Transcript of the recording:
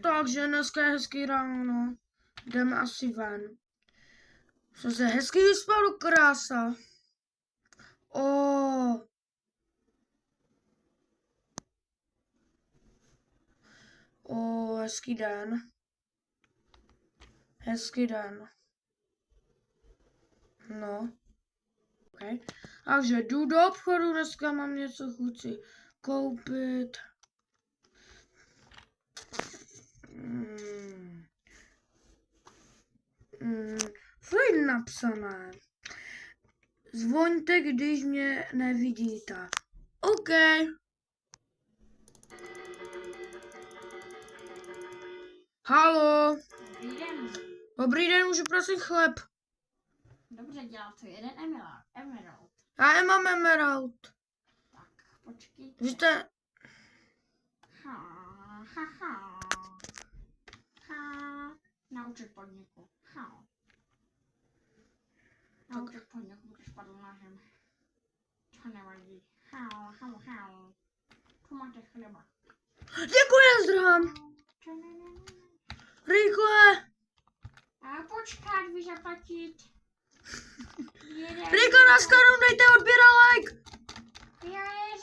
Takže dneska je hezký ráno. Jdeme asi ven. Jsem se hezky vyspal, krása. Hezký den. Hezký den. No. Okay. Takže jdu do obchodu, dneska mám něco chuci koupit. Co je napsané? Zvoňte, když mě nevidíte. OK. Haló. Dobrý den. Dobrý den, můžu prosím chleb? Dobře, dělá to jeden emerald. Já nemám emerald. Tak, počkejte. Vy jste... Naučit podniku. Naučit podniku, když padl na zem. To nevadí. Tu máte chleba. Děkuji, zdrhám. Rychle. A počkat, vy zaplatit. Rychle na skladu, dejte odběr a like. Já je